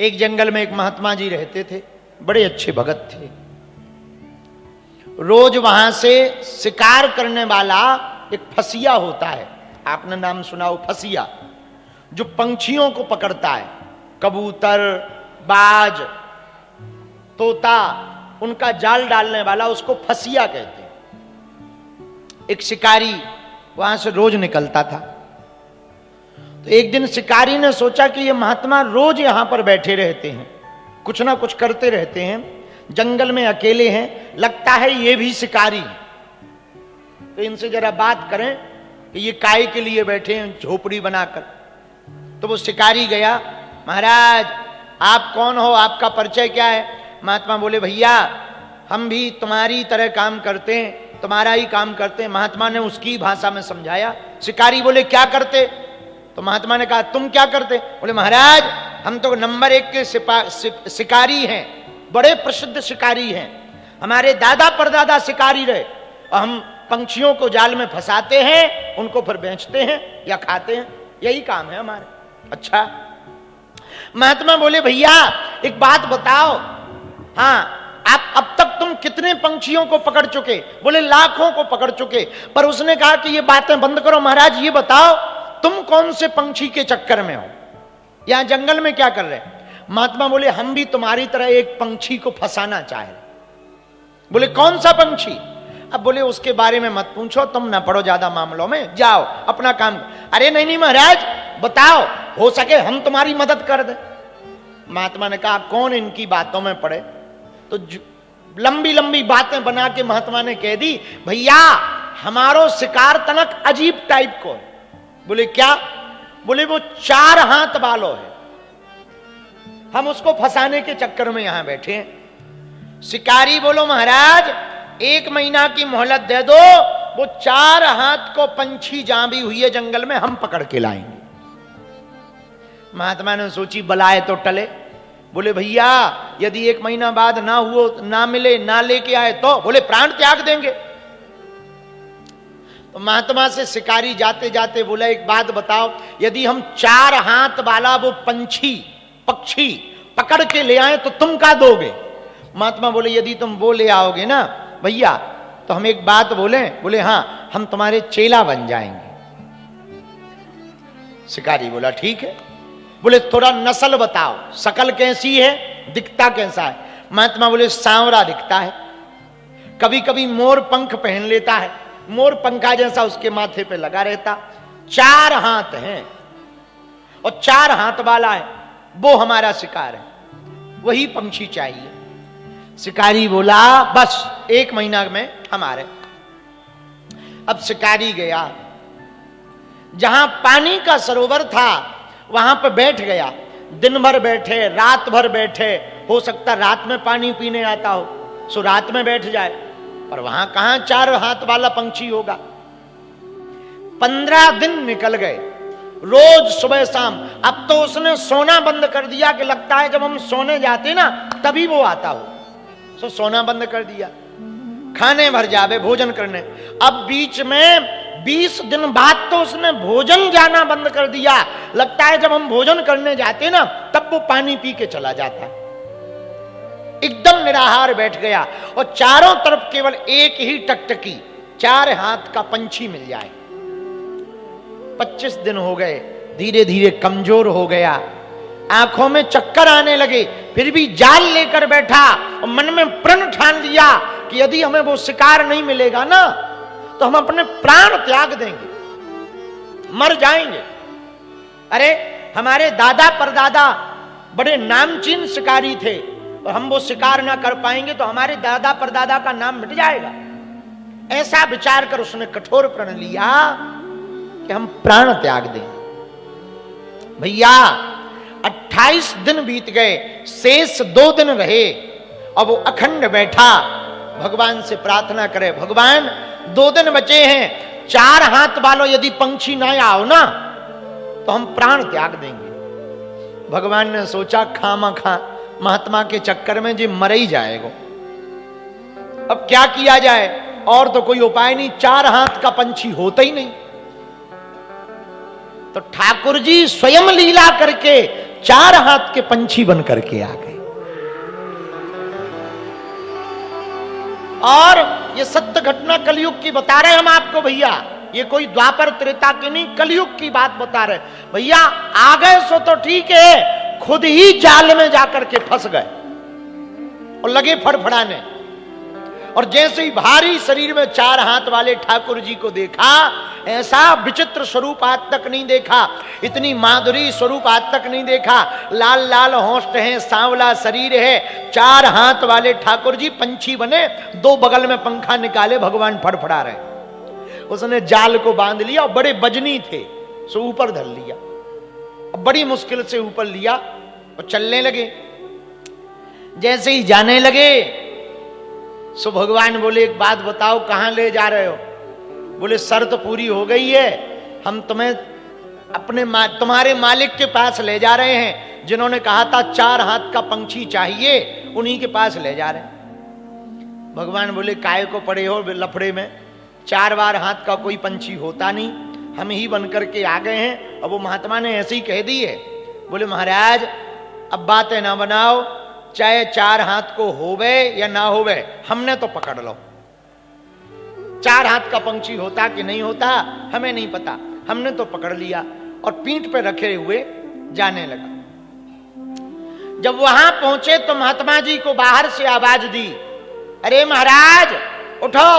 एक जंगल में एक महात्मा जी रहते थे, बड़े अच्छे भगत थे। रोज वहां से शिकार करने वाला एक फसिया होता है, आपने नाम सुना हो फसिया, जो पंछियों को पकड़ता है, कबूतर, बाज, तोता, उनका जाल डालने वाला, उसको फसिया कहते हैं। एक शिकारी वहां से रोज निकलता था। तो एक दिन शिकारी ने सोचा कि ये महात्मा रोज यहां पर बैठे रहते हैं, कुछ ना कुछ करते रहते हैं, जंगल में अकेले हैं, लगता है ये भी शिकारी हैं, तो इनसे जरा बात करें कि ये काय के लिए बैठे हैं झोपड़ी बनाकर। तो वो शिकारी गया, महाराज आप कौन हो, आपका परिचय क्या है? महात्मा बोले भैया हम भी तुम्हारी तरह काम करते हैं, तुम्हारा ही काम करते हैं। महात्मा ने उसकी भाषा में समझाया। शिकारी बोले क्या करते? तो महात्मा ने कहा तुम क्या करते? बोले महाराज हम तो नंबर 1 के शिकारी हैं, बड़े प्रसिद्ध शिकारी हैं, हमारे दादा परदादा शिकारी रहे, और हम पंछियों को जाल में फंसाते हैं, उनको फिर बेचते हैं या खाते हैं, यही काम है हमारे। अच्छा। महात्मा बोले भैया एक बात बताओ, हाँ आप अब तक तुम कितने पंछियों को पकड़ चुके? बोले लाखों को पकड़ चुके। पर उसने कहा कि ये बातें बंद करो महाराज, ये बताओ तुम कौन से पंछी के चक्कर में हो, यहां जंगल में क्या कर रहे? महात्मा बोले हम भी तुम्हारी तरह एक पंछी को फंसाना चाह रहे। बोले कौन सा पंछी? अब बोले उसके बारे में मत पूछो, तुम ना पड़ो ज्यादा मामलों में, जाओ अपना काम। अरे नहीं नहीं महाराज बताओ, हो सके हम तुम्हारी मदद कर दे। महात्मा ने कहा कौन इनकी बातों में पड़े? तो लंबी लंबी बातें बना के महात्मा ने कह दी भैया हमारो शिकार तनक अजीब टाइप को है। बोले क्या? बोले वो 4 हाथ वालों है, हम उसको फंसाने के चक्कर में यहां बैठे हैं। शिकारी बोलो महाराज 1 महीना की मोहलत दे दो, वो 4 हाथ को पंछी जहां भी हुई है जंगल में हम पकड़ के लाएंगे। महात्मा ने सोची बलाए तो टले। बोले भैया यदि 1 महीना बाद ना हुआ, ना मिले, ना लेके आए तो? बोले प्राण त्याग देंगे। तो महात्मा से शिकारी जाते जाते बोला एक बात बताओ, यदि हम 4 हाथ वाला वो पक्षी पकड़ के ले आए तो तुम क्या दोगे? महात्मा बोले यदि तुम वो ले आओगे ना भैया तो हम एक बात बोले। बोले हाँ हम तुम्हारे चेला बन जाएंगे। शिकारी बोला ठीक है। बोले थोड़ा नस्ल बताओ, शकल कैसी है, दिखता कैसा है? महात्मा बोले सांवरा दिखता है, कभी कभी मोर पंख पहन लेता है, मोर पंखा जैसा उसके माथे पे लगा रहता, 4 हाथ हैं और 4 हाथ वाला है, वो हमारा शिकार है, वही पंछी चाहिए। शिकारी बोला बस 1 महीना में हमारे। अब शिकारी गया, जहां पानी का सरोवर था वहां पर बैठ गया, दिन भर बैठे, रात भर बैठे, हो सकता रात में पानी पीने आता हो सो रात में बैठ जाए, पर वहां कहां 4 हाथ वाला पंछी होगा। 15 दिन निकल गए, रोज सुबह शाम। अब तो उसने सोना बंद कर दिया कि लगता है जब हम सोने जाते ना तभी वो आता हो, सो सोना बंद कर दिया, खाने भर जावे भोजन करने। अब बीच में 20 दिन बाद तो उसने भोजन जाना बंद कर दिया, लगता है जब हम भोजन करने जाते ना तब वो पानी पी के चला जाता। एकदम निराहार बैठ गया और चारों तरफ केवल एक ही टकटकी 4 हाथ का पंछी मिल जाए। 25 दिन हो गए, धीरे धीरे कमजोर हो गया, आंखों में चक्कर आने लगे, फिर भी जाल लेकर बैठा और मन में प्रण ठान लिया कि यदि हमें वो शिकार नहीं मिलेगा ना तो हम अपने प्राण त्याग देंगे, मर जाएंगे। अरे हमारे दादा परदादा बड़े नामचीन शिकारी थे और हम वो शिकार ना कर पाएंगे तो हमारे दादा परदादा का नाम मिट जाएगा। ऐसा विचार कर उसने कठोर प्रण लिया कि हम प्राण त्याग दें। भैया 28 दिन बीत गए, शेष 2 दिन रहे और वो अखंड बैठा भगवान से प्रार्थना करे, भगवान 2 दिन बचे हैं, 4 हाथ वालों यदि पंछी ना आओ ना तो हम प्राण त्याग देंगे। भगवान ने सोचा खामा खा महात्मा के चक्कर में जी मर ही जाएगा, अब क्या किया जाए, और तो कोई उपाय नहीं, 4 हाथ का पंछी होता ही नहीं। तो ठाकुर जी स्वयं लीला करके 4 हाथ के पंछी बन करके आ गए। और ये सत्य घटना कलयुग की बता रहे हम आपको भैया, ये कोई द्वापर त्रेता की नहीं, कलयुग की बात बता रहे भैया। आ गए सो तो ठीक है, खुद ही जाल में जाकर के फंस गए और लगे फड़फड़ाने। और जैसे ही भारी शरीर में 4 हाथ वाले ठाकुर जी को देखा, ऐसा विचित्र स्वरूप आज तक नहीं देखा, इतनी माधुरी स्वरूप आज तक नहीं देखा। लाल लाल होंठ है, सांवला शरीर है, 4 हाथ वाले ठाकुर जी पंछी बने, 2 बगल में पंखा निकाले, भगवान फड़फड़ा रहे। उसने जाल को बांध लिया और बड़े बजनी थे, सो ऊपर धर लिया, बड़ी मुश्किल से ऊपर लिया और चलने लगे। जैसे ही जाने लगे सो भगवान बोले एक बात बताओ, कहां ले जा रहे हो? बोले शर्त पूरी हो गई है, हम तुम्हें अपने तुम्हारे मालिक के पास ले जा रहे हैं, जिन्होंने कहा था 4 हाथ का पंछी चाहिए, उन्हीं के पास ले जा रहे हैं। भगवान बोले काय को पड़े हो लफड़े में, 4 बार हाथ का कोई पंछी होता नहीं, हम ही बन करके आ गए हैं। और वो महात्मा ने ऐसे ही कह दी है। बोले महाराज अब बातें ना बनाओ, चाहे 4 हाथ को होवे या ना होवे, हमने तो पकड़ लो। 4 हाथ का पंछी होता कि नहीं होता हमें नहीं पता, हमने तो पकड़ लिया। और पीठ पे रखे हुए जाने लगा। जब वहां पहुंचे तो महात्मा जी को बाहर से आवाज दी, अरे महाराज उठो।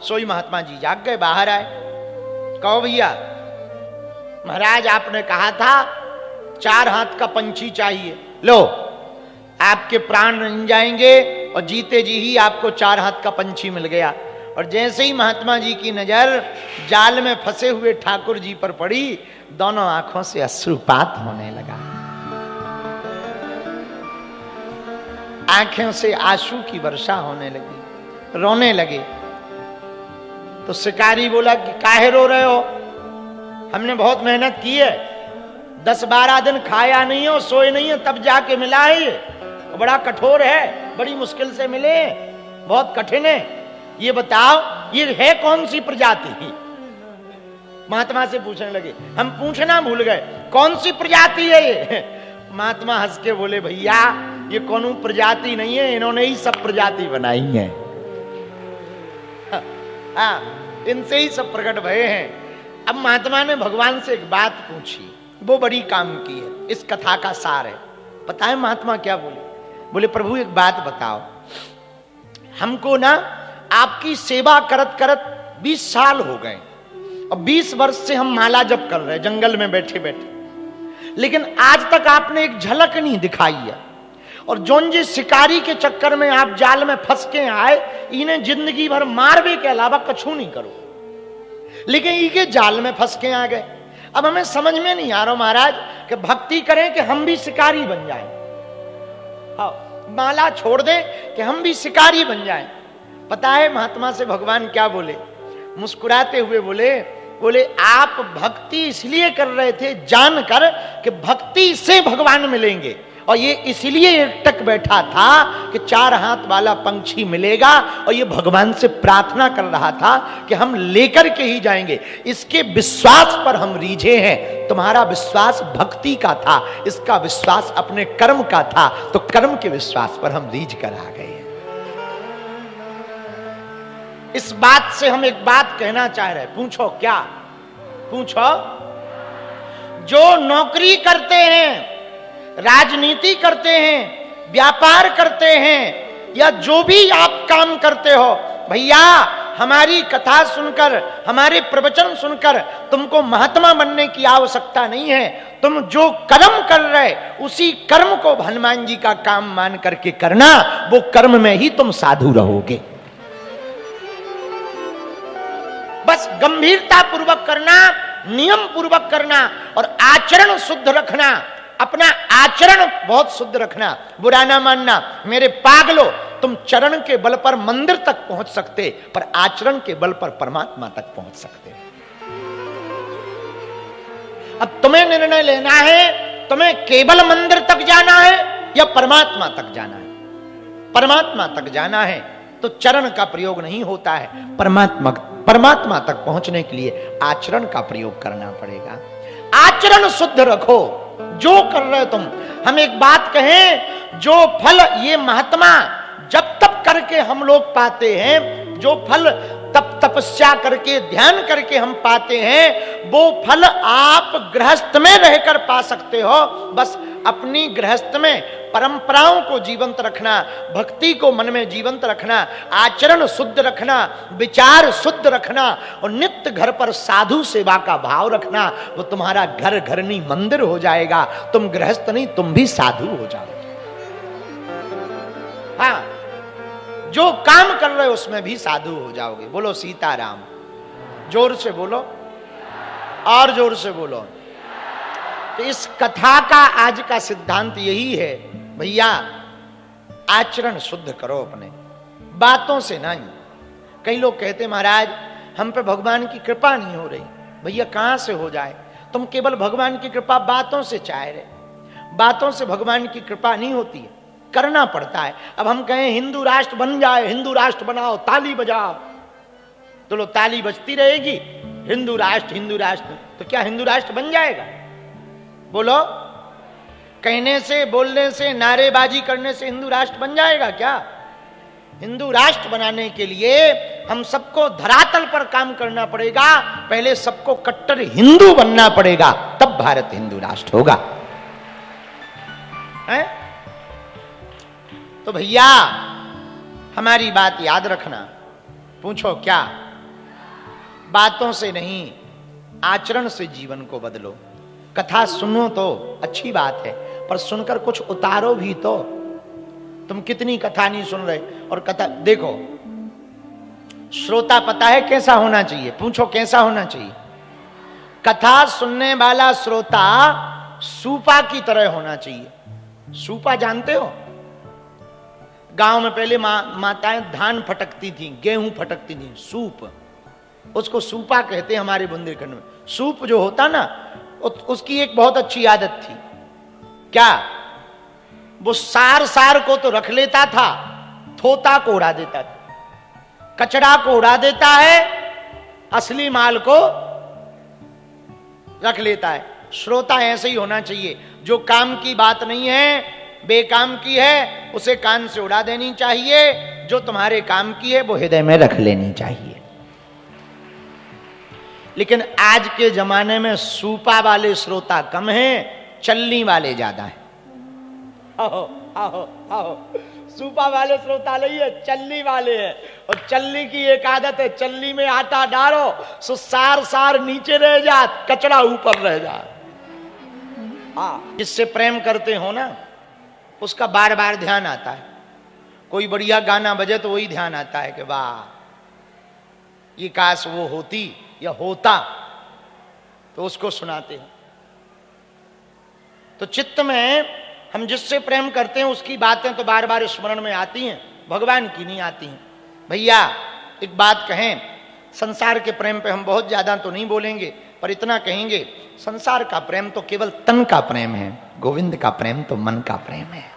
सोई महात्मा जी जाग गए, बाहर आए। कहो भैया। महाराज आपने कहा था 4 हाथ का पंछी चाहिए, लो आपके प्राण नहीं जाएंगे और जीते जी ही आपको 4 हाथ का पंछी मिल गया। और जैसे ही महात्मा जी की नजर जाल में फंसे हुए ठाकुर जी पर पड़ी, दोनों आंखों से अश्रुपात होने लगा, आंखों से आंसू की वर्षा होने लगी, रोने लगे। तो शिकारी बोला कि काहे रो रहे हो? हमने बहुत मेहनत की है, 10-12 दिन खाया नहीं हो, सोए नहीं है, तब जाके मिला है। ये बड़ा कठोर है, बड़ी मुश्किल से मिले, बहुत कठिन है। ये बताओ ये है कौन सी प्रजाति? महात्मा से पूछने लगे। हम पूछना भूल गए, कौन सी प्रजाति है ये? महात्मा हंस के बोले भैया ये कौन प्रजाति नहीं है, इन्होंने ही सब प्रजाति बनाई है। हाँ, इनसे ही सब प्रकट भये हैं। अब महात्मा ने भगवान से एक बात पूछी, वो बड़ी काम की है, इस कथा का सार है। पता है महात्मा क्या बोले? बोले प्रभु एक बात बताओ, हमको ना आपकी सेवा करत करत 20 साल हो गए और 20 वर्ष से हम माला जप कर रहे हैं जंगल में बैठे बैठे, लेकिन आज तक आपने एक झलक नहीं दिखाई है। और जोन जी शिकारी के चक्कर में आप जाल में फंस के आए, इन्हें जिंदगी भर मारवे के अलावा कछु नहीं करो, लेकिन इनके जाल में फंस के आ गए। अब हमें समझ में नहीं आ रहा महाराज कि भक्ति करें कि हम भी शिकारी बन जाएं। हाँ, माला छोड़ दें कि हम भी शिकारी बन जाएं। पता है महात्मा से भगवान क्या बोले? मुस्कुराते हुए बोले आप भक्ति इसलिए कर रहे थे जानकर कि भक्ति से भगवान मिलेंगे, और ये इसलिए एकटक बैठा था कि 4 हाथ वाला पंछी मिलेगा, और ये भगवान से प्रार्थना कर रहा था कि हम लेकर के ही जाएंगे। इसके विश्वास पर हम रीझे हैं। तुम्हारा विश्वास भक्ति का था, इसका विश्वास अपने कर्म का था, तो कर्म के विश्वास पर हम रीझ कर आ गए। इस बात से हम एक बात कहना चाह रहे हैं। पूछो क्या? पूछो। जो नौकरी करते हैं, राजनीति करते हैं, व्यापार करते हैं, या जो भी आप काम करते हो, भैया हमारी कथा सुनकर, हमारे प्रवचन सुनकर तुमको महात्मा बनने की आवश्यकता नहीं है। तुम जो कर्म कर रहे उसी कर्म को हनुमान जी का काम मान करके करना, वो कर्म में ही तुम साधु रहोगे। बस गंभीरता पूर्वक करना, नियम पूर्वक करना और आचरण शुद्ध रखना। अपना आचरण बहुत शुद्ध रखना, बुरा ना मानना। मेरे पागलो, तुम चरण के बल पर मंदिर तक पहुंच सकते, पर आचरण के बल पर परमात्मा तक पहुंच सकते। अब तुम्हें निर्णय लेना है, तुम्हें केवल मंदिर तक जाना है या परमात्मा तक जाना है। परमात्मा तक जाना है तो चरण का प्रयोग नहीं होता है, परमात्मा तक पहुंचने के लिए आचरण का प्रयोग करना पड़ेगा। आचरण शुद्ध रखो, जो कर रहे हो तुम। हम एक बात कहें, जो फल ये महात्मा जब तप करके हम लोग पाते हैं, जो फल तप तपस्या करके ध्यान करके हम पाते हैं, वो फल आप गृहस्थ में रहकर पा सकते हो। बस अपनी गृहस्थ में परंपराओं को जीवंत रखना, भक्ति को मन में जीवंत रखना, आचरण शुद्ध रखना, विचार शुद्ध रखना और नित्य घर पर साधु सेवा का भाव रखना। वो तुम्हारा घर घर नहीं मंदिर हो जाएगा। तुम गृहस्थ नहीं, तुम भी साधु हो जाओगे। हाँ, जो काम कर रहे हो उसमें भी साधु हो जाओगे। बोलो सीताराम, जोर से बोलो और जोर से बोलो। तो इस कथा का आज का सिद्धांत यही है, भैया आचरण शुद्ध करो अपने, बातों से नहीं। कई लोग कहते महाराज हम पे भगवान की कृपा नहीं हो रही। भैया कहां से हो जाए? तुम केवल भगवान की कृपा बातों से चाह रहे। बातों से भगवान की कृपा नहीं होती है, करना पड़ता है। अब हम कहें हिंदू राष्ट्र बन जाए, हिंदू राष्ट्र बनाओ, ताली बजाओ, तो लो ताली बजती रहेगी। हिंदू राष्ट्र, तो क्या हिंदू राष्ट्र बन जाएगा? बोलो, कहने से, बोलने से, नारेबाजी करने से हिंदू राष्ट्र बन जाएगा क्या? हिंदू राष्ट्र बनाने के लिए हम सबको धरातल पर काम करना पड़ेगा। पहले सबको कट्टर हिंदू बनना पड़ेगा, तब भारत हिंदू राष्ट्र होगा। है? तो भैया हमारी बात याद रखना। पूछो क्या? बातों से नहीं, आचरण से जीवन को बदलो। कथा सुनो तो अच्छी बात है, पर सुनकर कुछ उतारो भी तो। तुम कितनी कथा नहीं सुन रहे। और कथा देखो, श्रोता पता है कैसा होना चाहिए? पूछो कैसा होना चाहिए? कथा सुनने वाला श्रोता सूपा की तरह होना चाहिए। सूपा जानते हो? गांव में पहले माताएं धान फटकती थी, गेहूं फटकती थी, सूप, उसको सूपा कहते हैं हमारे बुंदेलखंड में। सूप जो होता ना, उसकी एक बहुत अच्छी आदत थी। क्या? वो सार को तो रख लेता था, थोता को उड़ा देता था, कचड़ा को उड़ा देता है, असली माल को रख लेता है। श्रोता ऐसे ही होना चाहिए। जो काम की बात नहीं है, बेकाम की है, उसे कान से उड़ा देनी चाहिए। जो तुम्हारे काम की है वो हृदय में रख लेनी चाहिए। लेकिन आज के जमाने में सूपा वाले श्रोता कम हैं, चल्ली वाले ज्यादा हैं। आओ आओ आओ, सूपा वाले श्रोता नहीं है, चल्ली वाले हैं। और चल्ली की एक आदत है, चल्ली में आटा डालो सो सार नीचे रह जात, कचड़ा ऊपर रह जात। जिससे प्रेम करते हो ना, उसका बार बार ध्यान आता है। कोई बढ़िया गाना बजे तो वही ध्यान आता है कि वाह, ये काश वो होती या होता, तो उसको सुनाते हैं। तो चित्त में हम जिससे प्रेम करते हैं उसकी बातें तो बार बार स्मरण में आती हैं, भगवान की नहीं आती हैं। भैया एक बात कहें, संसार के प्रेम पे हम बहुत ज्यादा तो नहीं बोलेंगे, पर इतना कहेंगे, संसार का प्रेम तो केवल तन का प्रेम है, गोविंद का प्रेम तो मन का प्रेम है।